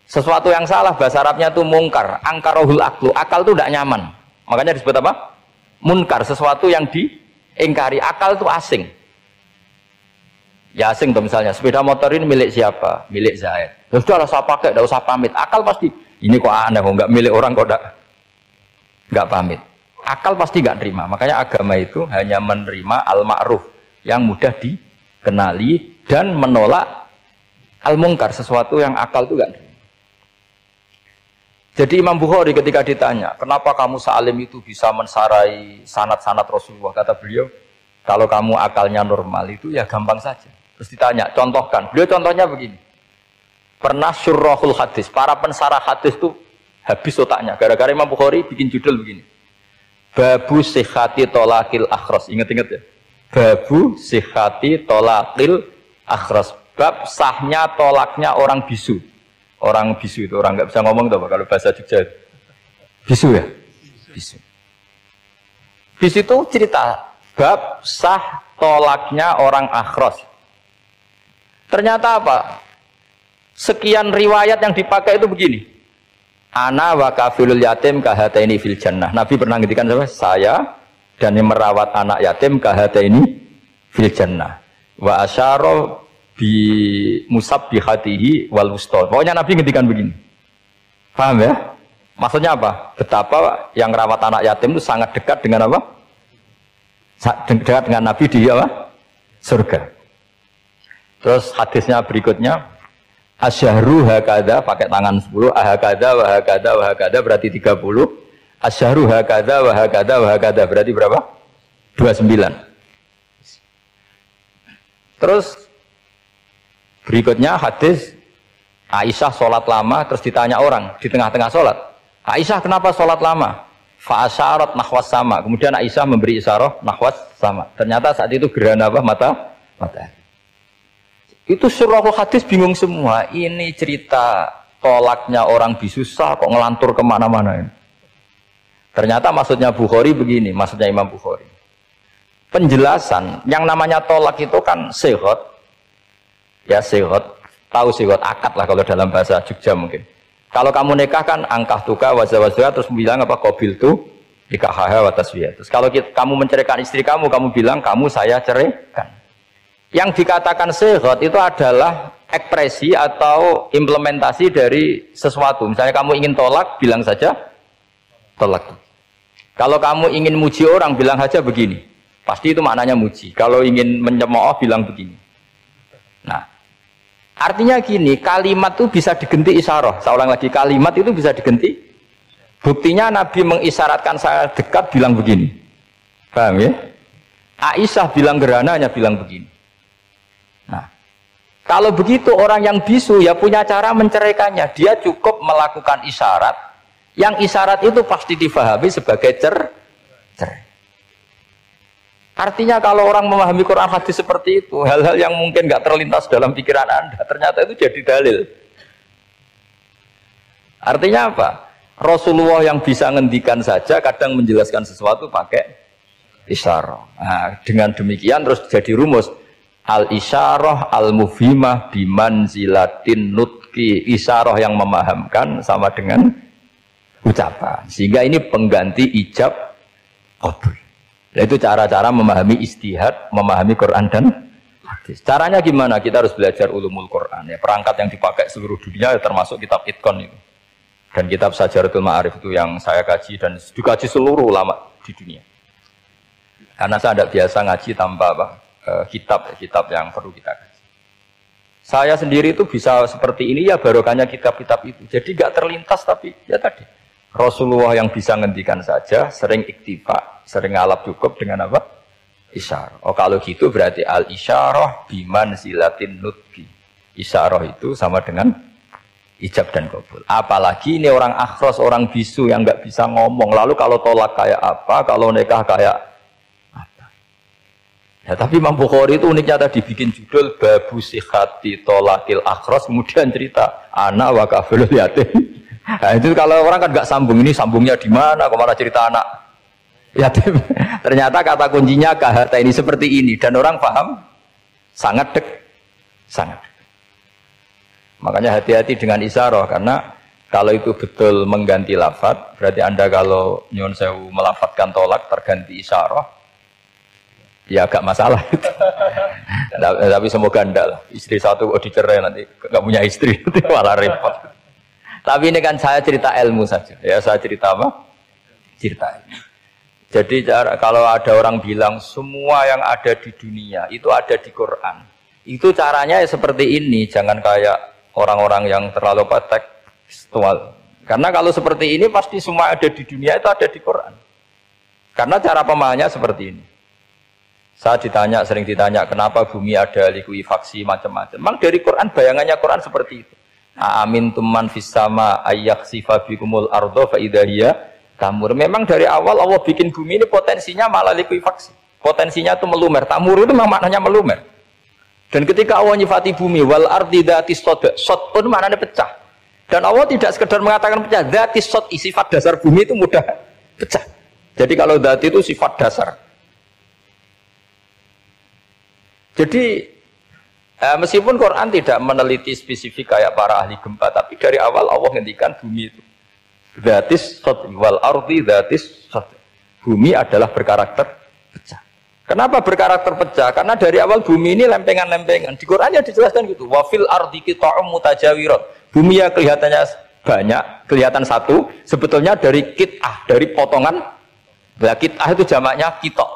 Sesuatu yang salah bahasa Arabnya itu mungkar, angkarohul aklu, akal itu tidak nyaman. Makanya disebut apa? Munkar, sesuatu yang diingkari. Akal itu asing. Ya asing tuh misalnya, sepeda motor ini milik siapa? Milik Zaid. Ya sudah usah pakai, tidak usah pamit. Akal pasti, ini kok aneh, kok nggak milik orang kok nggak pamit. Akal pasti nggak terima. Makanya agama itu hanya menerima al-ma'ruf yang mudah dikenali dan menolak al-mungkar, sesuatu yang akal itu nggak terima. Jadi Imam Bukhari ketika ditanya, kenapa kamu salim itu bisa mensarai sanad-sanad Rasulullah? Kata beliau, kalau kamu akalnya normal itu ya gampang saja. Terus ditanya, contohkan. Beliau contohnya begini. Pernah syurrahul hadis, para pensarah hadis itu habis otaknya. Gara-gara Imam Bukhari bikin judul begini. Babu sihhati tolakil akhras. Ingat-ingat ya. Babu sihhati tolakil akhras. Bab sahnya tolaknya orang bisu. Orang bisu itu orang nggak bisa ngomong tuh kalau bahasa Jogja. Bisu ya? Bisu. Bisu itu cerita bab sah tolaknya orang akhras. Ternyata apa? Sekian riwayat yang dipakai itu begini. Ana wa kafilul yatim kahataini fil jannah. Nabi pernah ngendikan saya dan yang merawat anak yatim kahataini fil jannah. Wa asyara bi musabbihatihi wal wusta. Pokoknya Nabi ngendikan begini. Paham ya? Maksudnya apa? Betapa yang rawat anak yatim itu sangat dekat dengan apa? Dekat dengan Nabi di apa? Surga. Terus hadisnya berikutnya, asyhru hakadha pakai tangan 10, ahakadha wa hakadha wa hakadha berarti 30. Asyhru hakadha wa hakadha wa hakadha berarti berapa? 29. Terus berikutnya hadis Aisyah sholat lama, terus ditanya orang di tengah-tengah sholat, Aisyah kenapa sholat lama? Fa'asyarat nahwas sama. Kemudian Aisyah memberi isyarah nahwas sama. Ternyata saat itu gerhana apa? Matahari. Itu surahul hadis bingung semua. Ini cerita tolaknya orang bisu sah kok ngelantur kemana-mana ini. Ternyata maksudnya Bukhari begini, maksudnya Imam Bukhari. Penjelasan yang namanya tolak itu kan sihhat. Ya sihhat, tahu sihhat akad lah kalau dalam bahasa Jogja mungkin. Kalau kamu nikah kan angkah tuka wazawazwa terus bilang apa qabil tu nikahaha wa taswiyah. Terus kalau kamu menceraikan istri kamu bilang kamu saya ceraikan. Yang dikatakan sihhat itu adalah ekspresi atau implementasi dari sesuatu. Misalnya kamu ingin tolak, bilang saja tolak. Kalau kamu ingin muji orang, bilang saja begini. Pasti itu maknanya muji. Kalau ingin menyemooh, bilang begini. Nah, artinya gini, kalimat itu bisa diganti isyarah. Saya ulang lagi, kalimat itu bisa diganti. Buktinya Nabi mengisyaratkan saya dekat, bilang begini. Paham ya? Aisyah bilang gerhana, hanya bilang begini. Nah, kalau begitu orang yang bisu ya punya cara menceraikannya. Dia cukup melakukan isyarat. Yang isyarat itu pasti difahami sebagai cerai. Artinya kalau orang memahami Quran hadis seperti itu, hal-hal yang mungkin nggak terlintas dalam pikiran Anda, ternyata itu jadi dalil. Artinya apa? Rasulullah yang bisa ngendikan saja kadang menjelaskan sesuatu pakai isyarah. Nah, dengan demikian terus jadi rumus. Al-isyarah al-mufhimah bimanzilatin nutki. Isyarah yang memahamkan sama dengan ucapan. Sehingga ini pengganti ijab qabul. Itu cara-cara memahami istihad, memahami Quran dan hadis. Caranya gimana? Kita harus belajar ulumul Quran. Ya, perangkat yang dipakai seluruh dunia termasuk kitab Itqan itu. Dan kitab Sajaratul Ma'arif itu yang saya kaji dan dikaji seluruh ulama di dunia. Karena saya tidak biasa ngaji tanpa kitab yang perlu kita kaji. Saya sendiri itu bisa seperti ini ya barokahnya kitab-kitab itu. Jadi gak terlintas tapi ya tadi. Rasulullah yang bisa ngendikan saja, sering iktifa, sering ngalap cukup dengan apa? Isyarah. Oh kalau gitu berarti al-isyarah bimanzilatin nutki. Isyarah itu sama dengan ijab dan qabul. Apalagi ini orang akhras, orang bisu yang nggak bisa ngomong. Lalu kalau tolak kayak apa, kalau nikah kayak apa? Ya tapi Imam Bukhari itu uniknya tadi bikin judul babu sihhati tolakil akhras, kemudian cerita anak wa kafilul yatim. Nah, itu kalau orang kan nggak sambung, ini sambungnya di mana? Kemana cerita anak yatim? Ternyata kata kuncinya kahata ini seperti ini dan orang paham sangat sangat. Makanya hati-hati dengan isyarah, karena kalau itu betul mengganti lafadz, berarti Anda kalau nyuwun sewu melafadzkan tolak terganti isyarah, ya agak masalah itu. Tapi semoga enggak lah. Istri satu kok dicerai nanti enggak punya istri, nanti malah repot. Tapi ini kan saya cerita ilmu saja. Ya saya cerita apa? Cerita. Jadi kalau ada orang bilang semua yang ada di dunia itu ada di Quran, itu caranya ya seperti ini. Jangan kayak orang-orang yang terlalu tekstual. Karena kalau seperti ini pasti semua ada di dunia itu ada di Quran. Karena cara pemahamannya seperti ini. Saya sering ditanya kenapa bumi ada likuifaksi macam-macam. Memang dari Quran, bayangannya Quran seperti itu. Amintum man fis sama ayyakhsifa bikumul ardo fa idza hiya tamur. Memang dari awal Allah bikin bumi ini potensinya malah likuifaksi. Potensinya itu melumer. Tamur itu memang maknanya melumer. Dan ketika Allah nyifati bumi wal ardi dzatis sod, sod pun maknanya pecah. Dan Allah tidak sekedar mengatakan pecah, dzatis sod, sifat dasar bumi itu mudah pecah. Jadi kalau dzat itu sifat dasar. Jadi meskipun Quran tidak meneliti spesifik kayak para ahli gempa, tapi dari awal Allah ngendikan bumi itu dzatis sod wal ardi dzatis sod. Bumi adalah berkarakter pecah. Kenapa berkarakter pecah? Karena dari awal bumi ini lempengan-lempengan. Di Quran ya dijelaskan gitu. Wa fil ardi qita'um mutajawirat. Bumi ya kelihatannya banyak, kelihatan satu, sebetulnya dari qit'ah, dari potongan. Nah, qit'ah itu jamaknya qita'.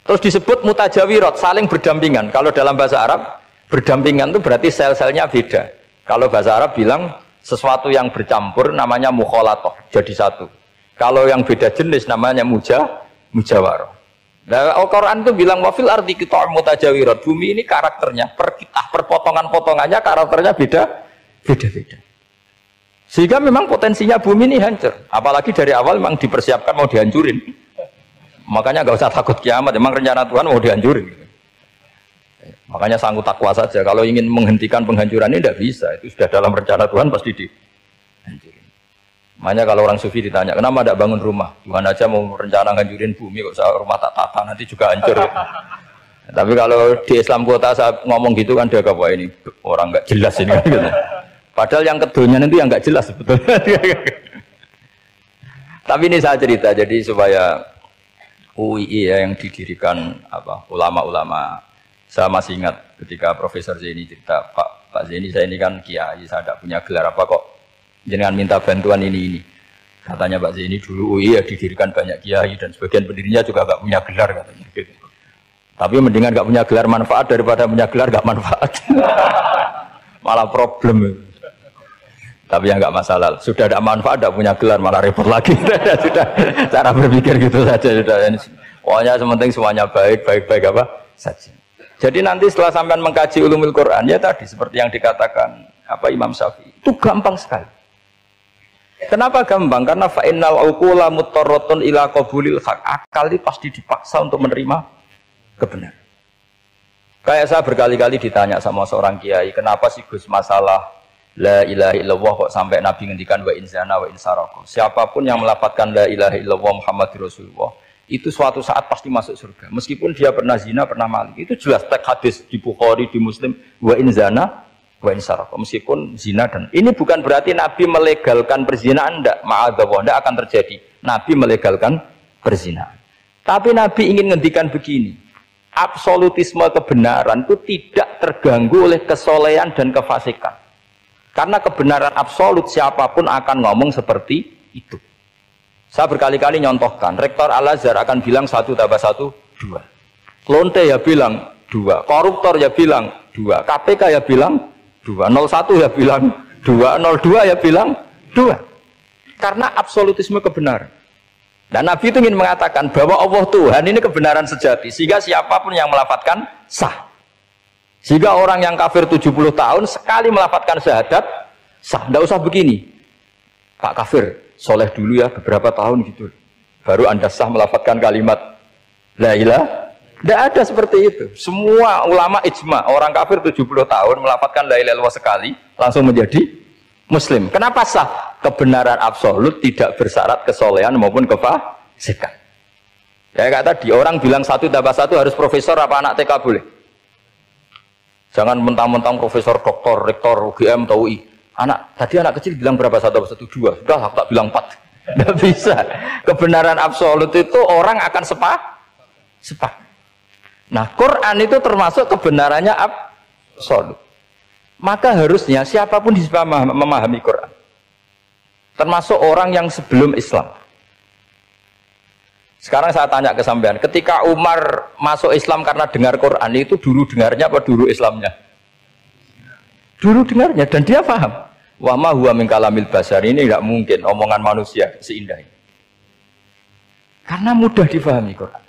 Terus disebut mutajawirat, saling berdampingan. Kalau dalam bahasa Arab, berdampingan itu berarti sel-selnya beda. Kalau bahasa Arab bilang sesuatu yang bercampur namanya mukhalatoh, jadi satu. Kalau yang beda jenis namanya mujawarah. Nah, Al-Quran itu bilang wafil ardi qita'um mutajawirat. Bumi ini karakternya per potongan-potongannya karakternya beda-beda. Sehingga memang potensinya bumi ini hancur. Apalagi dari awal memang dipersiapkan mau dihancurin. Makanya nggak usah takut kiamat, memang rencana Tuhan mau dihancurin. Makanya sanggup takwa saja. Kalau ingin menghentikan penghancuran ini tidak bisa. Itu sudah dalam rencana Tuhan pasti dihancurin. Makanya kalau orang sufi ditanya, kenapa tidak bangun rumah? Tuhan aja mau rencana ngancurin bumi, kok saya rumah tak tata nanti juga hancur. Ya. Tapi kalau di Islam kota saya ngomong gitu kan dia wah ini orang nggak jelas ini. Gitu. Padahal yang kedonyan itu yang nggak jelas sebetulnya. Tapi ini saya cerita jadi supaya UII ya, yang didirikan ulama-ulama. Saya masih ingat ketika Profesor Zaini cerita, Pak Zaini saya ini kan kiai, saya tidak punya gelar apa kok jangan minta bantuan ini. Katanya Pak Zaini dulu UI ya didirikan banyak kiai dan sebagian pendirinya juga nggak punya gelar katanya. Gitu. Tapi mendingan nggak punya gelar manfaat daripada punya gelar nggak manfaat. Malah problem. Tapi ya nggak masalah. Sudah ada manfaat, tidak punya gelar malah repot lagi. Sudah cara berpikir gitu saja. Sudah. Pokoknya sementing semuanya baik apa saja. Jadi nanti setelah sampean mengkaji ulumul Quran ya tadi seperti yang dikatakan Imam Syafi'i itu gampang sekali. Kenapa gampang? Karena fa'innal uqula muttarratun ila qabulil haq. Akal ini pasti dipaksa untuk menerima kebenaran. Kayak saya berkali-kali ditanya sama seorang kiai, kenapa sih Gus masalah la ilaha illallah kok sampai Nabi ngendikan wa in zana wa in saraka. Siapapun yang melafadzkan la ilaha illallah Muhammadur Rasulullah itu suatu saat pasti masuk surga. Meskipun dia pernah zina, pernah maling. Itu jelas teks hadis di Bukhari, di Muslim wa in zana wa in saraka, meskipun zina. Dan ini bukan berarti Nabi melegalkan perzinahan, enggak, ma'adzallah, enggak akan terjadi Nabi melegalkan perzinahan. Tapi Nabi ingin ngendikan begini, absolutisme kebenaran itu tidak terganggu oleh kesolehan dan kefasikan, karena kebenaran absolut siapapun akan ngomong seperti itu. Saya berkali-kali nyontohkan, Rektor Al-Azhar akan bilang 1 tambah 1 2, Lonte ya bilang 2, koruptor ya bilang 2, KPK ya bilang 2, 01 ya bilang 2, 02 ya bilang 2. Karena absolutisme kebenaran. Dan Nabi itu ingin mengatakan bahwa Allah Tuhan ini kebenaran sejati, sehingga siapapun yang melafadzkan sah. Sehingga orang yang kafir 70 tahun sekali melafadzkan syahadat sah. Tidak usah begini, Pak kafir soleh dulu ya beberapa tahun gitu, baru Anda sah melafadzkan kalimat la ilaha. Tidak ada seperti itu. Semua ulama ijma, orang kafir 70 tahun melafadzkan la ilaha illallah sekali langsung menjadi muslim. Kenapa sah? Kebenaran absolut tidak bersyarat kesolehan maupun kefasikan. Ya kata tadi orang bilang 1 tambah 1 harus profesor apa anak TK boleh? Jangan mentang-mentang profesor, doktor, rektor, UGM, atau UI. Tadi anak kecil bilang berapa? 1 + 1 2. Sudah aku tak bilang 4. Tidak bisa. Kebenaran absolut itu orang akan sepak. Nah, Quran itu termasuk kebenarannya absolut. Maka harusnya siapapun bisa memahami Quran. Termasuk orang yang sebelum Islam. Sekarang saya tanya ke sampean, ketika Umar masuk Islam karena dengar Quran itu dulu dengarnya apa dulu Islamnya? Dulu dengarnya dan dia paham. Wa ma huwa min kalamil basar, ini tidak mungkin omongan manusia seindah ini. Karena mudah difahami Quran.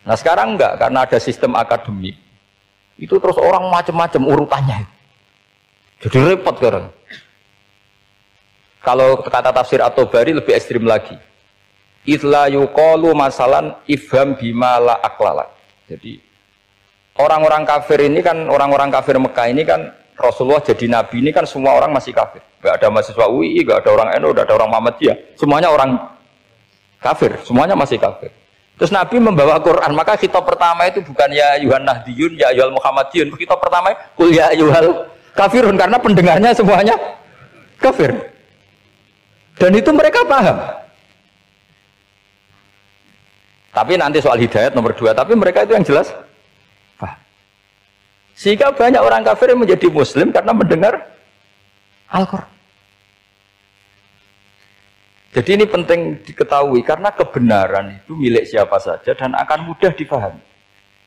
Nah sekarang enggak, karena ada sistem akademik. Itu terus orang macam-macam urutannya. Jadi repot sekarang. Kalau kata tafsir At-Tabari lebih ekstrim lagi. Itla yuqalu masalan ifham bima la aklala. Jadi orang-orang kafir ini kan, orang-orang kafir Mekah ini kan Rasulullah jadi nabi ini kan semua orang masih kafir. Enggak ada mahasiswa UI, enggak ada orang NU, enggak ada orang Muhammadiyah. Semuanya orang kafir, semuanya masih kafir. Terus Nabi membawa Quran, maka khitab pertama itu bukan ya ayyuhan nahdiyun, ya ayyuhal muhammadiyun. Khitab pertama qul ya ayyuhal kafirun, karena pendengarnya semuanya kafir. Dan itu mereka paham. Tapi nanti soal hidayat nomor 2, tapi mereka itu yang jelas paham. Sehingga banyak orang kafir yang menjadi muslim karena mendengar Al-Quran. Jadi ini penting diketahui karena kebenaran itu milik siapa saja dan akan mudah dipahami.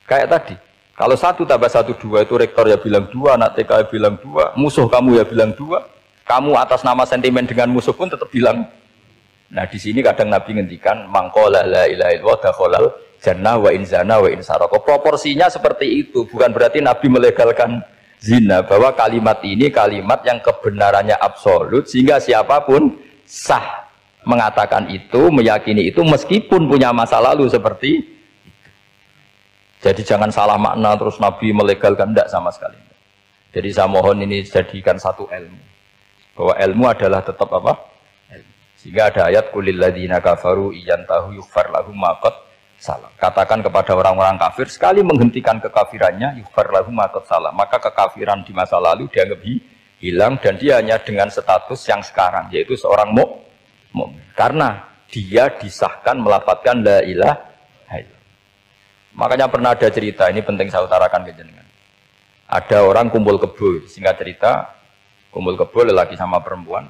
Kayak tadi, kalau 1 + 1 2 itu rektor ya bilang 2, anak TK ya bilang 2, musuh kamu ya bilang 2, kamu atas nama sentimen dengan musuh pun tetap bilang. Nah di sini kadang Nabi ngendikan mangqala la ilaha illallah dakhalal jannah wa in zana wa in sarqa. Proporsinya seperti itu, bukan berarti Nabi melegalkan zina, bahwa kalimat ini kalimat yang kebenarannya absolut sehingga siapapun sah mengatakan itu, meyakini itu meskipun punya masa lalu seperti itu. Jadi jangan salah makna terus Nabi melegalkan, tidak sama sekali. Jadi saya mohon ini jadikan satu ilmu, bahwa ilmu adalah tetap apa? Sehingga ada ayat kulil ladzina kafaru iyantahu yughfar lahum ma qad salam. Katakan kepada orang-orang kafir sekali menghentikan kekafirannya yughfar lahum ma qad salam, maka kekafiran di masa lalu dianggap hilang dan dia hanya dengan status yang sekarang yaitu seorang mukmin. Karena dia disahkan melafadzkan la ilaha illallah. Makanya pernah ada cerita, ini penting saya utarakan ke jenengan. Ada orang kumpul kebo, singkat cerita kumpul kebo lelaki sama perempuan.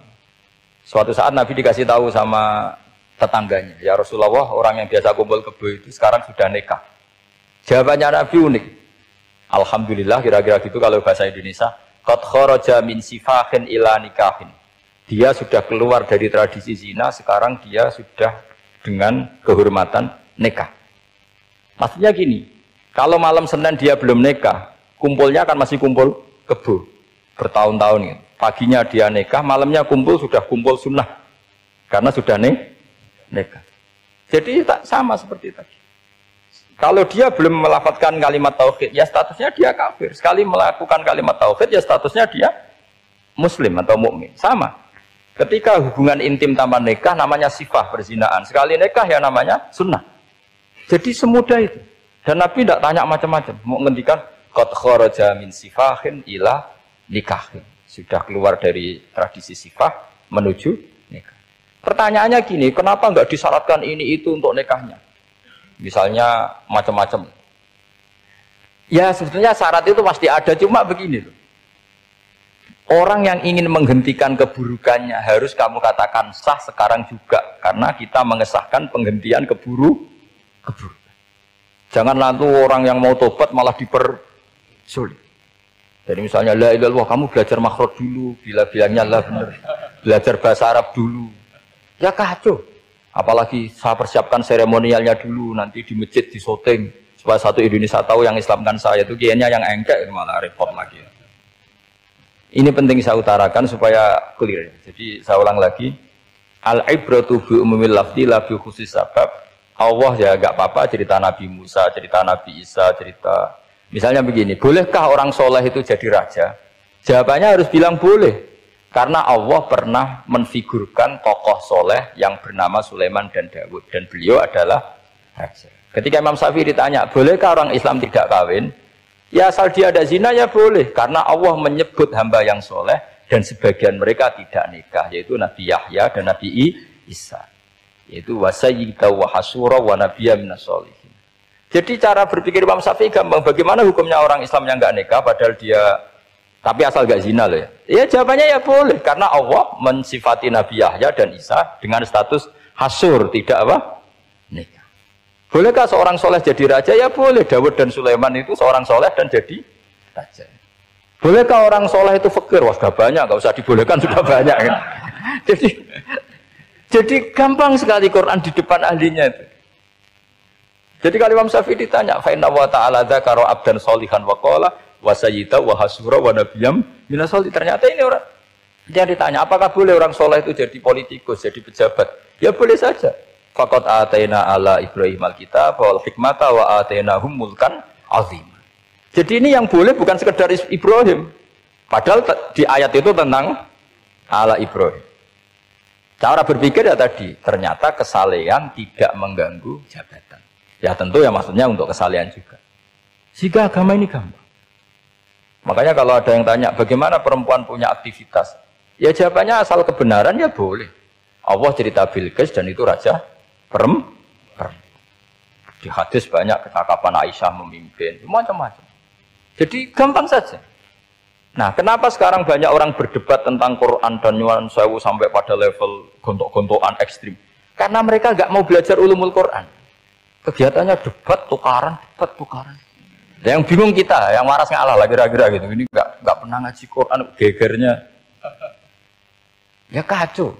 Suatu saat Nabi dikasih tahu sama tetangganya, ya Rasulullah, orang yang biasa kumpul kebo itu sekarang sudah nikah. Jawabannya Nabi unik. Alhamdulillah, kira-kira gitu kalau bahasa Indonesia. Qad kharaja min sifahin ila nikahin. Dia sudah keluar dari tradisi zina, sekarang dia sudah dengan kehormatan nikah. Maksudnya gini, kalau malam Senin dia belum nikah, kumpulnya kan masih kumpul kebo bertahun-tahun gitu. Paginya dia nikah, malamnya kumpul sudah kumpul sunnah karena sudah nikah. Jadi tak sama seperti tadi. Kalau dia belum melafadzkan kalimat tauhid, ya statusnya dia kafir. Sekali melakukan kalimat tauhid, ya statusnya dia muslim atau mukmin. Sama. Ketika hubungan intim tanpa nikah namanya sifah perzinaan. Sekali nikah ya namanya sunnah. Jadi semudah itu. Dan Nabi tidak tanya macam-macam. Mau ngendikan qad kharaja min sifahin ila nikahin. Sudah keluar dari tradisi sifah menuju nikah. Pertanyaannya gini, kenapa enggak disyaratkan ini itu untuk nikahnya? Misalnya macam-macam. Ya sebetulnya syarat itu pasti ada, cuma begini loh. Orang yang ingin menghentikan keburukannya harus kamu katakan sah sekarang juga, karena kita mengesahkan penghentian keburukan. Jangan lalu orang yang mau tobat malah dipersulit. Jadi misalnya la ilaha illallah, kamu belajar makhraj dulu, bila-bilangnya lah benar. Belajar bahasa Arab dulu. Ya kacau. Apalagi saya persiapkan seremonialnya dulu, nanti di masjid di syuting supaya satu Indonesia tahu yang Islamkan saya itu kiainya yang engkek, malah repot lagi. Ini penting saya utarakan supaya clear. Jadi saya ulang lagi, al-ibratu bi umumil lafzi la bi khusus sabab. Allah ya enggak apa-apa cerita Nabi Musa, cerita Nabi Isa, cerita misalnya begini, bolehkah orang soleh itu jadi raja? Jawabannya harus bilang boleh. Karena Allah pernah menfigurkan tokoh soleh yang bernama Sulaiman dan Daud. Dan beliau adalah raja. Ketika Imam Syafi'i ditanya, bolehkah orang Islam tidak kawin? Ya asal dia ada zina ya boleh, karena Allah menyebut hamba yang soleh dan sebagian mereka tidak nikah, yaitu Nabi Yahya dan Nabi Isa, yaitu wasayyida wa hasura wa nabiyya minas sholihin. Jadi cara berpikir Imam Syafi'i gampang. Bagaimana hukumnya orang Islam yang nggak nikah padahal dia tapi asal nggak zina loh ya? Ya jawabannya ya boleh, karena Allah mensifati Nabi Yahya dan Isa dengan status hasur, tidak apa? Nikah. Bolehkah seorang soleh jadi raja? Ya boleh. Dawud dan Sulaiman itu seorang soleh dan jadi raja. Bolehkah orang soleh itu fakir? Wah sudah banyak, nggak usah dibolehkan sudah banyak. Kan? Jadi gampang sekali Quran di depan ahlinya itu. Jadi kalau Imam Syafi'i ditanya, fa inna wa ta'ala dzakara abdan sholihan wa qala wa sayyida wa hasura wa nabiyyam minas sholihin. Ternyata ini orang dia ditanya, apakah boleh orang soleh itu jadi politikus, jadi pejabat? Ya boleh saja. Faqad ataina ala Ibrahim alkitab wal hikmata wa atainahum mulkan azim. Jadi ini yang boleh bukan sekedar Ibrahim. Padahal di ayat itu tentang ala Ibrahim. Cara berpikir ya tadi, ternyata kesalehan tidak mengganggu jabatan. Ya tentu ya maksudnya untuk kesalehan juga. Sehingga agama ini gampang. Makanya kalau ada yang tanya, bagaimana perempuan punya aktivitas? Ya jawabannya asal kebenaran ya boleh. Allah cerita Bilqis dan itu raja perempuan. Di hadis banyak kecakapan Aisyah memimpin, macam-macam. Jadi gampang saja. Nah, kenapa sekarang banyak orang berdebat tentang Quran dan nyuwun sewu sampai pada level gontok-gontokan ekstrim? Karena mereka nggak mau belajar ulumul Quran. Kegiatannya debat tukaran. Dan yang bingung kita, yang waras ngalah lah kira-kira gitu. Ini nggak pernah ngaji Quran, gegernya. Ya kacau.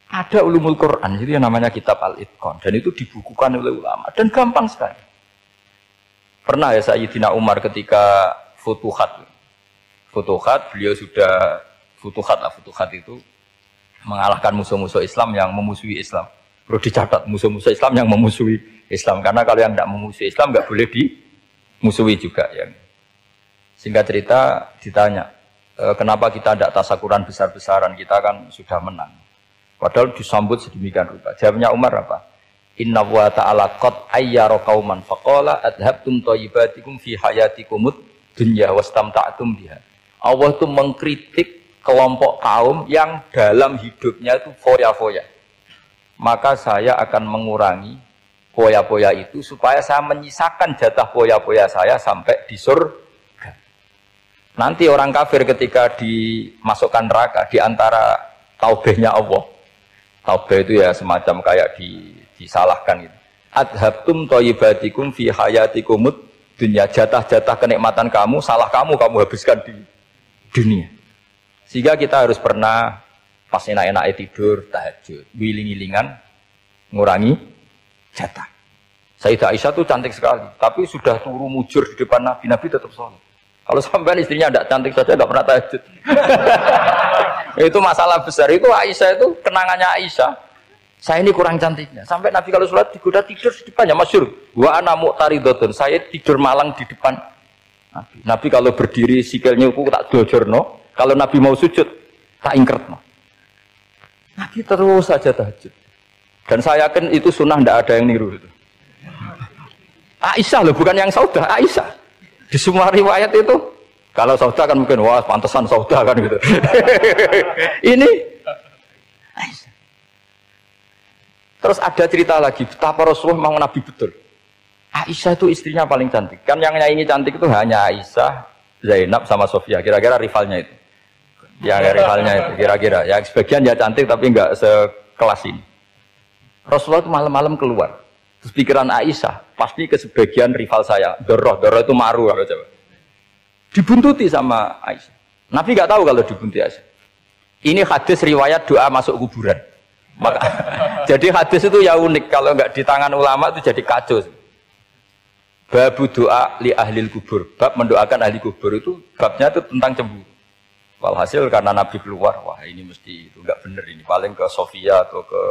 Ada ulumul Quran, itu yang namanya kitab Al-Itqan, dan itu dibukukan oleh ulama dan gampang sekali. Pernah ya Sayyidina Umar ketika Futuhat, beliau sudah Futuhat itu mengalahkan musuh-musuh Islam yang memusuhi Islam. Perlu dicatat, musuh-musuh Islam yang memusuhi Islam, karena kalau yang tidak memusuhi Islam nggak boleh dimusuhi juga. Ya. Singkat cerita ditanya, kenapa kita tidak tasakuran besar-besaran, kita kan sudah menang. Padahal disambut sedemikian rupa. Jawabnya Umar apa? Inna wa ta'ala qad ayyara qauman faqala adhabtum thayyibatikum fi hayatikumud dunya wastamta'tum biha. Allah itu mengkritik kelompok kaum yang dalam hidupnya itu foya-foya. Maka saya akan mengurangi foya-foya itu supaya saya menyisakan jatah foya-foya saya sampai di surga. Nanti orang kafir ketika dimasukkan neraka di antara taubahnya Allah. Taubah itu ya semacam kayak disalahkan gitu. Adhabtum thayyibatikum fi hayatikumud dunya, jatah-jatah kenikmatan kamu, salah kamu habiskan di dunia. Sehingga kita harus pernah pas enak-enaknya tidur tahajud, wiling-wilingan ngurangi jatah. Sayyidah Aisyah tuh cantik sekali, tapi sudah turu mujur di depan Nabi tetap sholat. Kalau sampai istrinya tidak cantik saja tidak pernah tahajud. Itu masalah besar. Itu Aisyah itu kenangannya Aisyah. Saya ini kurang cantiknya. Sampai Nabi kalau sholat digoda tidur di depannya masyhur. Wa ana mu'taridhatun. Saya tidur malang di depan Nabi. Nabi kalau berdiri sikilnya aku tak dojorno. Kalau Nabi mau sujud tak ingkertno. Nabi terus saja tahajud. Dan saya yakin itu sunnah, tidak ada yang niru itu. Aisyah loh, bukan yang Saudah, Aisyah. Di semua riwayat itu, kalau Saudah kan mungkin, wah pantesan Saudah kan gitu. Ini Aisyah. Terus ada cerita lagi, betapa Rasulullah memang Nabi betul. Aisyah itu istrinya paling cantik. Kan yang nyanyi cantik itu hanya Aisyah, Zainab sama Sofia. Kira-kira rivalnya itu. Ya rivalnya itu, kira-kira. Ya sebagian ya cantik tapi enggak sekelas ini. Rasulullah itu malam-malam keluar. Terus pikiran Aisyah, pasti ke sebagian rival saya. Doroh itu maru. Coba. Dibuntuti sama Aisyah. Nabi nggak tahu kalau dibuntuti Aisyah. Ini hadis riwayat doa masuk kuburan. Maka, jadi hadis itu ya unik. Kalau nggak di tangan ulama itu jadi kacau. Babu doa li ahlil kubur. Bab mendoakan ahli kubur itu babnya itu tentang cemburu. Walhasil karena Nabi keluar, wah ini mesti itu nggak bener ini. Paling ke Sofia atau ke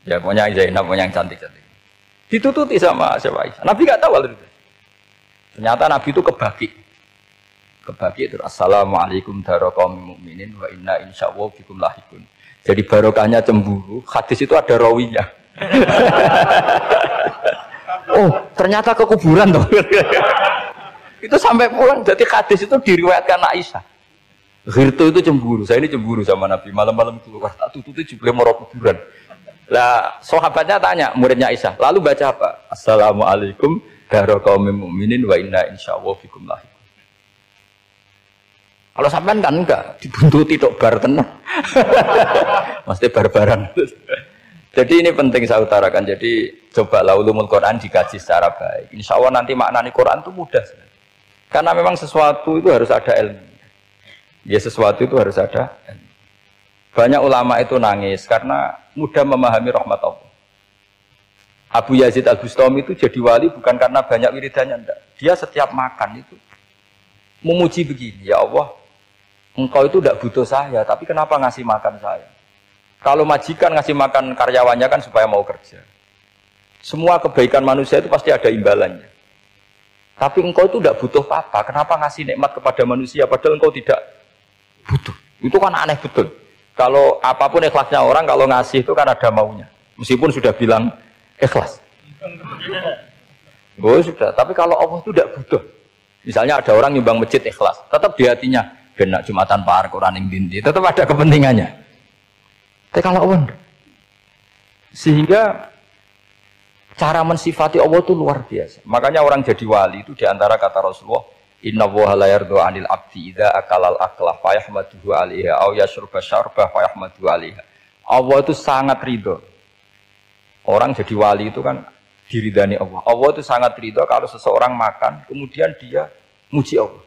ya pokoknya Zainab, pokoknya yang cantik-cantik. Ditututi sama siapa Aisyah. Nabi nggak tahu hal itu. Ternyata Nabi itu kebagi itu. Assalamualaikum warahmatullahi mu'minin wa inna insyaallah bikum lahikun. Jadi barokahnya cemburu. Hadis itu ada rawinya. Oh ternyata ke kuburan toh. Itu sampai pulang. Jadi hadis itu diriwayatkan Aisyah. Ghirtu itu cemburu. Saya ini cemburu sama Nabi. Malam-malam keluar tak tutup itu juga mau kuburan. Lah sahabatnya tanya muridnya Aisyah. Lalu baca apa? Assalamualaikum daro qaumil mukminin wa inna insyaallah bikum lahiq. Kalau sampean kan enggak dibuntuti tok bar tenan. Mesti barbaran. Jadi ini penting saya utarakan. Jadi coba ulumul Quran dikaji secara baik. Insya Allah nanti maknani Quran itu mudah. Karena memang sesuatu itu harus ada ilmu. Ya sesuatu itu harus ada ilmu. Banyak ulama itu nangis karena mudah memahami rahmat Allah. Abu Yazid Al-Bustami itu jadi wali bukan karena banyak wiridannya, enggak. Dia setiap makan itu memuji begini, ya Allah, engkau itu tidak butuh saya, tapi kenapa ngasih makan saya? Kalau majikan ngasih makan karyawannya kan supaya mau kerja. Semua kebaikan manusia itu pasti ada imbalannya. Tapi engkau itu tidak butuh apa-apa, kenapa ngasih nikmat kepada manusia padahal engkau tidak butuh? Itu kan aneh betul. Kalau apapun ikhlasnya orang, kalau ngasih itu kan ada maunya. Meskipun sudah bilang ikhlas. Oh sudah, tapi kalau Allah itu tidak butuh. Misalnya ada orang nyumbang masjid ikhlas, tetap di hatinya, benak Jumatan Par, Quran yang dinti, tetap ada kepentingannya. Tapi kalau Allah, sehingga cara mensifati Allah itu luar biasa. Makanya orang jadi wali itu diantara kata Rasulullah, Inna woha la yardu anil abdi idha akalal aklah fayahmaduhu alaiha au yashrubah syarbah fayahmaduhu alaiha. Allah itu sangat ridho. Orang jadi wali itu kan diridani Allah. Allah itu sangat ridho kalau seseorang makan kemudian dia muji Allah.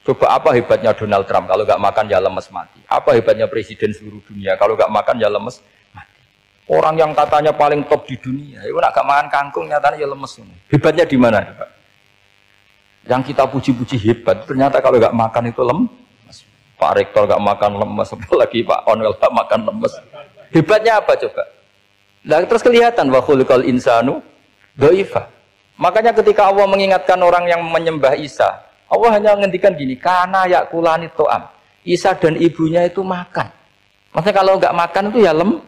Coba apa hebatnya Donald Trump kalau gak makan ya lemes mati. Apa hebatnya presiden seluruh dunia kalau gak makan ya lemes mati. Orang yang katanya paling top di dunia itu gak makan kangkung nyatanya ya lemes. Hebatnya di mana? Yang kita puji-puji hebat, ternyata kalau nggak makan itu lemes. Pak Rektor nggak makan lemes, apalagi Pak Onwel nggak makan lemes. Hebatnya apa coba? Nah, terus kelihatan wa khuliqal insanu dhaifa. Makanya ketika Allah mengingatkan orang yang menyembah Isa, Allah hanya menghentikan gini, karena yakulani to'am. Isa dan ibunya itu makan. Maksudnya kalau nggak makan itu ya lemes.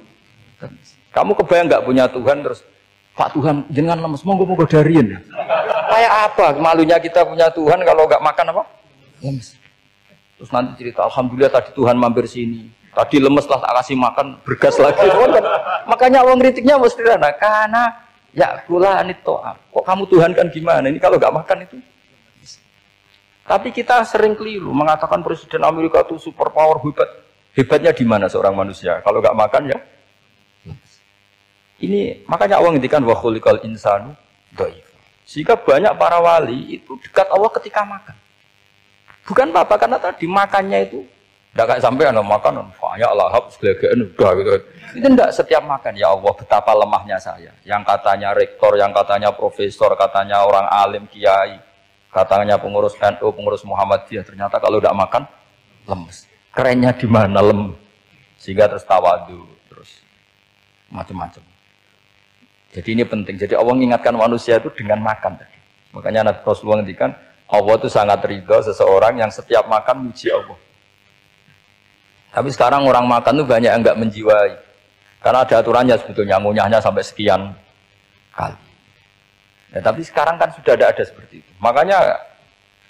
Kamu kebayang nggak punya Tuhan terus, Pak Tuhan jangan lemes, monggo dariin. Kayak apa malunya kita punya Tuhan kalau nggak makan apa? Lemes. Terus nanti cerita, alhamdulillah tadi Tuhan mampir sini. Tadi lemes lah tak kasih makan, bergas lagi. Makanya orang kritiknya mesti ada. Karena ya kula anitoa. Kok kamu Tuhan kan gimana? Ini kalau nggak makan itu. Tapi kita sering keliru mengatakan Presiden Amerika itu super power hebat. Hebatnya di mana seorang manusia? Kalau nggak makan ya. Ini makanya Allah ngendikan wa khuliqal insanu dhaif. Sehingga banyak para wali itu dekat Allah ketika makan. Bukan apa-apa karena tadi makannya itu tidak kayak sampai anak makan banyak lahap segala-galanya udah gitu. Itu tidak setiap makan ya Allah betapa lemahnya saya. Yang katanya rektor, yang katanya profesor, katanya orang alim kiai, katanya pengurus NU, pengurus Muhammadiyah ternyata kalau tidak makan lemes. Kerennya di mana lemes? Sehingga terus tawadu, terus macam-macam. Jadi ini penting. Jadi Allah mengingatkan manusia itu dengan makan tadi. Makanya Nabi Rasulullah ngendikan Allah itu sangat ridho seseorang yang setiap makan muji Allah. Tapi sekarang orang makan itu banyak yang enggak menjiwai. Karena ada aturannya sebetulnya ngunyahnya sampai sekian kali. Ya, tapi sekarang kan sudah ada seperti itu. Makanya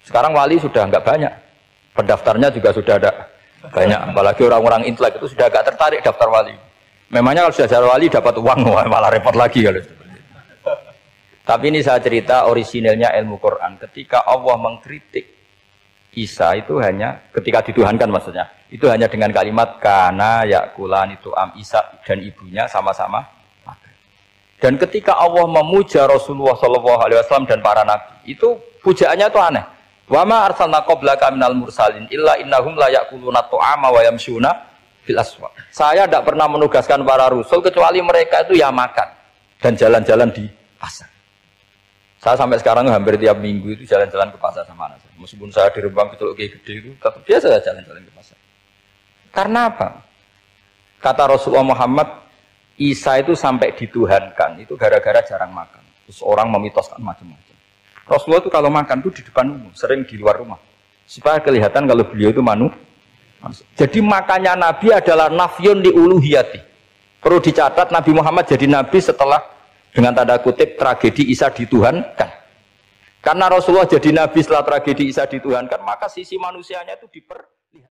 sekarang wali sudah enggak banyak. Pendaftarnya juga sudah ada banyak. Apalagi orang-orang intelek itu sudah agak tertarik daftar wali. Memangnya kalau sudah jadi wali dapat uang, malah repot lagi kalau seperti itu. Tapi ini saya cerita orisinilnya ilmu Quran. Ketika Allah mengkritik Isa itu hanya, ketika dituhankan maksudnya, itu hanya dengan kalimat kana yakulan itu Isa dan ibunya sama-sama makan. Dan ketika Allah memuja Rasulullah SAW dan para nabi, itu pujaannya itu aneh. Wa ma arsalna qablaka minal mursalin illa innahum la yakuluna ta'ama wa yamshuna fil aswaq. Saya tidak pernah menugaskan para rasul kecuali mereka itu ya makan dan jalan-jalan di pasar. Saya sampai sekarang hampir tiap minggu itu jalan-jalan ke pasar sama anak saya. Meskipun saya di Rembang betul gede itu, tetap biasa saya jalan-jalan ke pasar. Karena apa? Kata Rasulullah Muhammad, Isa itu sampai dituhankan itu gara-gara jarang makan. Terus orang memitoskan macam-macam. Rasulullah itu kalau makan itu di depan umum, sering di luar rumah. Supaya kelihatan kalau beliau itu Jadi makanya Nabi adalah nafyun li uluhiyati. Perlu dicatat Nabi Muhammad jadi Nabi setelah dengan tanda kutip tragedi Isa dituhankan. Karena Rasulullah jadi nabi setelah tragedi Isa dituhankan, maka sisi manusianya itu